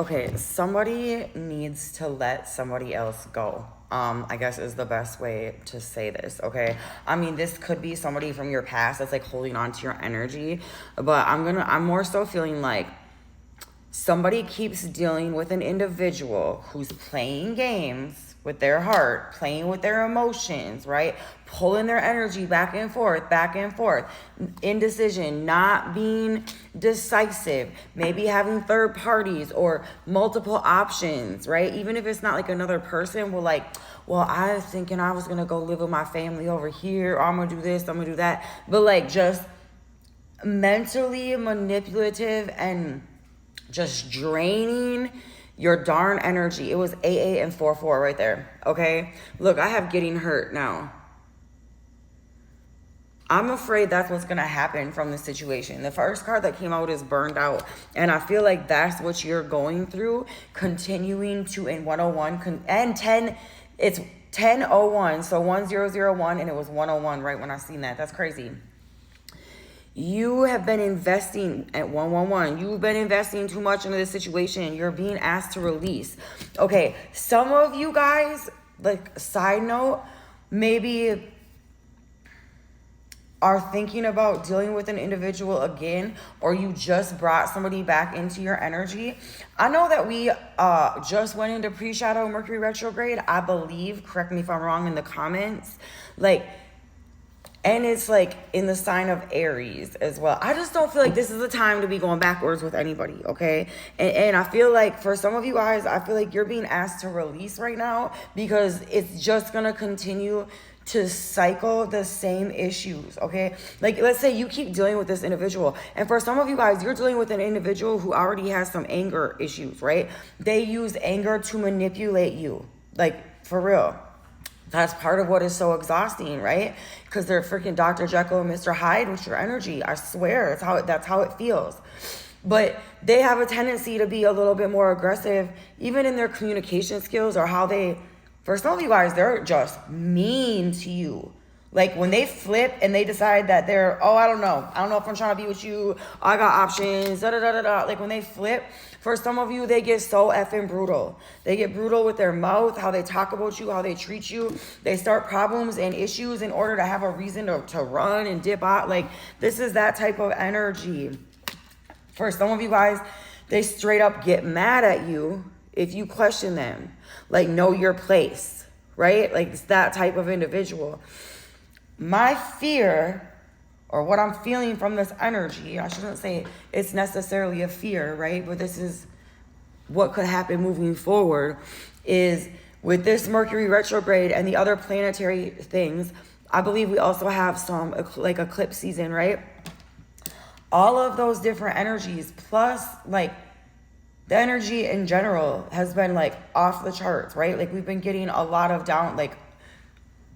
Okay, somebody needs to let somebody else go. I guess is the best way to say this, okay? I mean, this could be somebody from your past that's like holding on to your energy, but I'm more so feeling like somebody keeps dealing with an individual who's playing games with their heart, playing with their emotions, right? Pulling their energy back and forth, indecision, not being decisive, maybe having third parties or multiple options, right? Even if it's not like another person, well, I was thinking I was gonna go live with my family over here, or I'm gonna do this, I'm gonna do that. But like just mentally manipulative and just draining your darn energy. It was 8 and 4 right there. Okay, look, I have getting hurt now. I'm afraid that's what's gonna happen from this situation. The first card that came out is burned out, and I feel like that's what you're going through, continuing to in 101 and 10. It's 1001, so 1001, and it was 101 right when I seen that. That's crazy. You have been investing at 111. You've been investing too much into this situation. You're being asked to release. Okay, some of you guys, like side note, maybe are thinking about dealing with an individual again, or you just brought somebody back into your energy. I know that we just went into pre-shadow Mercury retrograde, I believe. Correct me if I'm wrong in the comments. And it's like in the sign of Aries as well. I just don't feel like this is the time to be going backwards with anybody, okay? And I feel like for some of you guys, I feel like you're being asked to release right now because it's just gonna continue to cycle the same issues, okay? Like, let's say you keep dealing with this individual, and for some of you guys, you're dealing with an individual who already has some anger issues, right? They use anger to manipulate you, like, for real. That's part of what is so exhausting, right? Because they're freaking Dr. Jekyll and Mr. Hyde with your energy. I swear, that's how it feels. But they have a tendency to be a little bit more aggressive, even in their communication skills or how they, for some of you guys, they're just mean to you. Like when they flip and they decide that they're, I don't know if I'm trying to be with you, I got options, Like when they flip, for some of you, they get so effing brutal. They get brutal with their mouth, how they talk about you, how they treat you. They start problems and issues in order to have a reason to run and dip out. Like this is that type of energy. For some of you guys, they straight up get mad at you if you question them. Like know your place, right? Like it's that type of individual. My fear, or what I'm feeling from this energy, I shouldn't say it's necessarily a fear, right? But this is what could happen moving forward, is with this Mercury retrograde and the other planetary things, I believe we also have some like eclipse season, right? All of those different energies, plus like the energy in general has been like off the charts, right? Like we've been getting a lot of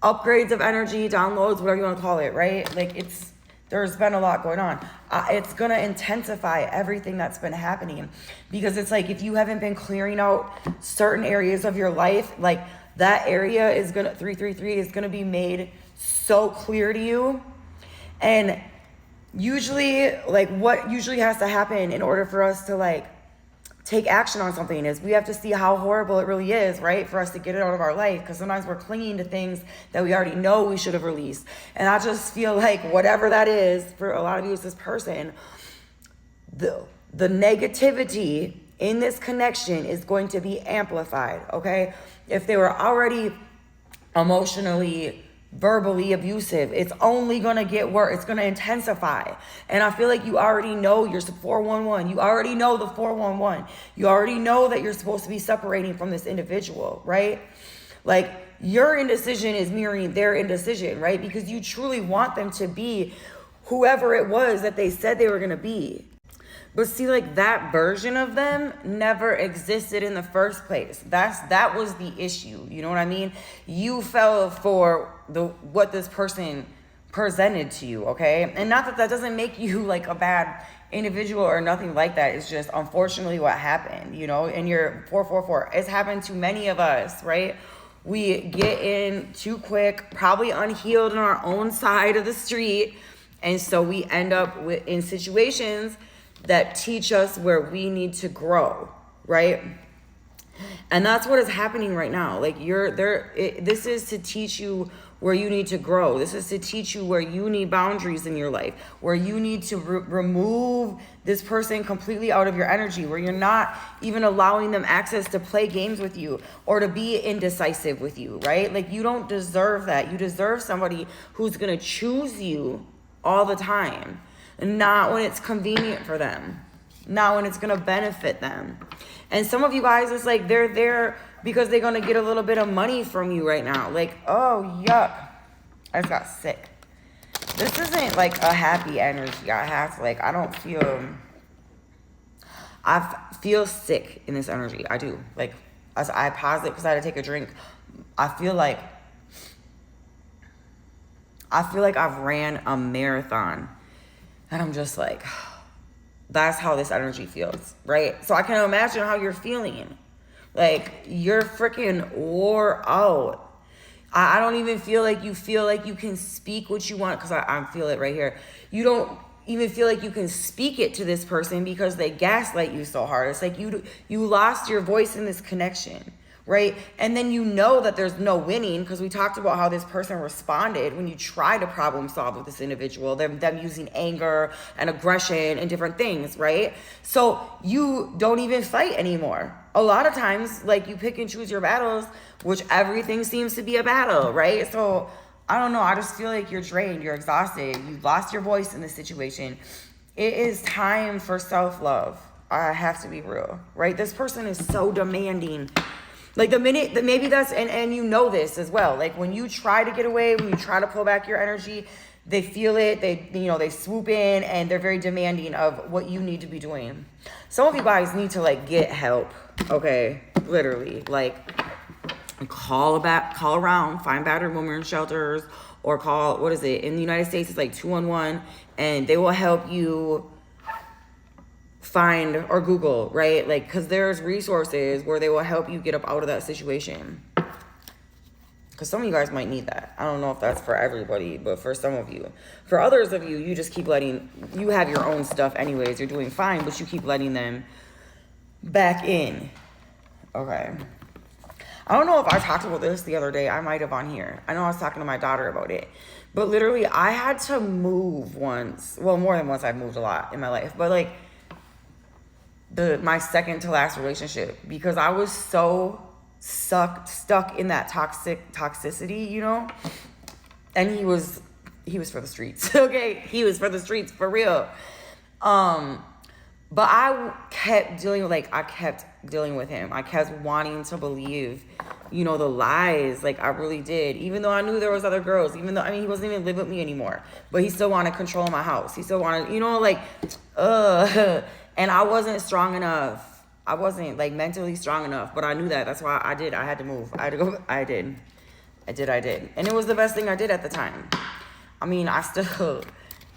upgrades of energy, downloads, whatever you want to call it, right? Like there's been a lot going on. It's going to intensify everything that's been happening, because it's like if you haven't been clearing out certain areas of your life, like that area is going to, 333 is going to be made so clear to you. And usually, like what usually has to happen in order for us to like take action on something is we have to see how horrible it really is, right? For us to get it out of our life, because sometimes we're clinging to things that we already know we should have released. And I just feel like whatever that is, for a lot of you, it's this person, the negativity in this connection is going to be amplified, okay? If they were already emotionally, verbally abusive, it's only going to get worse. It's going to intensify. And I feel like you already know you're 411. You already know the 411. You already know that you're supposed to be separating from this individual, right? Like your indecision is mirroring their indecision, right? Because you truly want them to be whoever it was that they said they were going to be. But see, like that version of them never existed in the first place. That was the issue. You know what I mean? You fell for what this person presented to you, okay? And not that doesn't make you like a bad individual or nothing like that. It's just unfortunately what happened, you know? And you're 444. It's happened to many of us, right? We get in too quick, probably unhealed on our own side of the street. And so we end up in situations that teach us where we need to grow, right? And that's what is happening right now. Like this is to teach you where you need to grow. This is to teach you where you need boundaries in your life, where you need to remove this person completely out of your energy, where you're not even allowing them access to play games with you or to be indecisive with you, right? Like, you don't deserve that. You deserve somebody who's going to choose you all the time, and not when it's convenient for them, not when it's going to benefit them. And some of you guys, it's like they're there because they're going to get a little bit of money from you right now. Like, oh, yuck. I just got sick. This isn't like a happy energy. I don't feel, I feel sick in this energy. I do. Like, as I pause it because I had to take a drink. I feel like I've ran a marathon, and I'm just like, that's how this energy feels, right? So I can imagine how you're feeling. Like, you're freaking wore out. I don't even feel like you can speak what you want, because I feel it right here. You don't even feel like you can speak it to this person because they gaslight you so hard. It's like you lost your voice in this connection, right? And then you know that there's no winning, because we talked about how this person responded when you try to problem solve with this individual, them using anger and aggression and different things, right? So you don't even fight anymore. A lot of times, like, you pick and choose your battles, which everything seems to be a battle, right? So I don't know. I just feel like you're drained. You're exhausted. You lost your voice in this situation. It is time for self-love. I have to be real, right? This person is so demanding. Like, the minute that maybe that's, and you know this as well. Like, when you try to get away, when you try to pull back your energy, they feel it. They swoop in, and they're very demanding of what you need to be doing. Some of you guys need to, like, get help. Okay, literally, like, call around, find battered women shelters, or call, what is it? In the United States, it's like 211, and they will help you find, or Google, right? Like, because there's resources where they will help you get up out of that situation. Because some of you guys might need that. I don't know if that's for everybody, but for some of you. For others of you, you just keep letting, you have your own stuff anyways. You're doing fine, but you keep letting them back in. Okay. I don't know if I talked about this the other day. I might have on here. I know I was talking to my daughter about it. But literally, I had to move once. Well, more than once. I've moved a lot in my life. But, like, my second to last relationship, because I was so stuck in that toxicity, you know? And he was for the streets. Okay, he was for the streets, for real. But I kept dealing with him. I kept wanting to believe, you know, the lies. Like, I really did. Even though I knew there was other girls, even though, I mean, he wasn't even live with me anymore, but he still wanted control of my house. He still wanted, you know, like, and I wasn't strong enough. I wasn't, like, mentally strong enough, but I knew that. That's why I had to move. I had to go. I did. And it was the best thing I did at the time. I mean, I still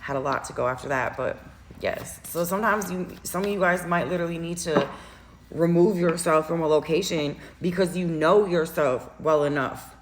had a lot to go after that, but yes. So sometimes some of you guys might literally need to remove yourself from a location because you know yourself well enough.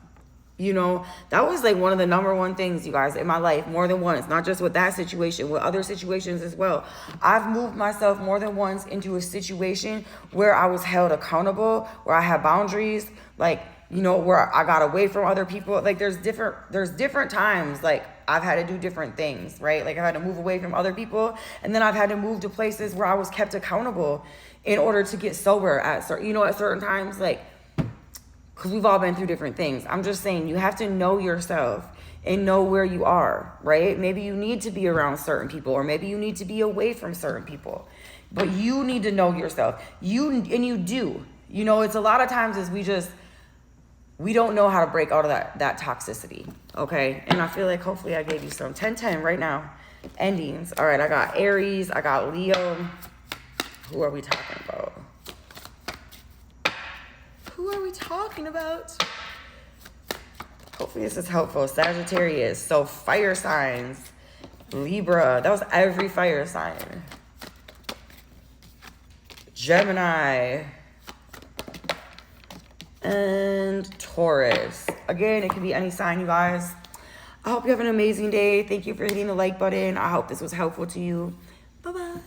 You know, that was like one of the number one things, you guys, in my life, more than once, not just with that situation, with other situations as well. I've moved myself more than once into a situation where I was held accountable, where I had boundaries, like, you know, where I got away from other people. Like, there's different times, like, I've had to do different things, right? Like, I've had to move away from other people, and then I've had to move to places where I was kept accountable in order to get sober at certain times, like, because we've all been through different things. I'm just saying, you have to know yourself and know where you are, right? Maybe you need to be around certain people, or maybe you need to be away from certain people, but you need to know yourself. You do. You know, it's a lot of times is we don't know how to break out of that toxicity, okay? And I feel like hopefully I gave you some 10-10 right now endings. All right, I got Aries, I got Leo. Who are we talking about? Hopefully this is helpful. Sagittarius, so fire signs. Libra, that was every fire sign. Gemini. And Taurus. Again, it can be any sign, you guys. I hope you have an amazing day. Thank you for hitting the like button. I hope this was helpful to you. Bye-bye.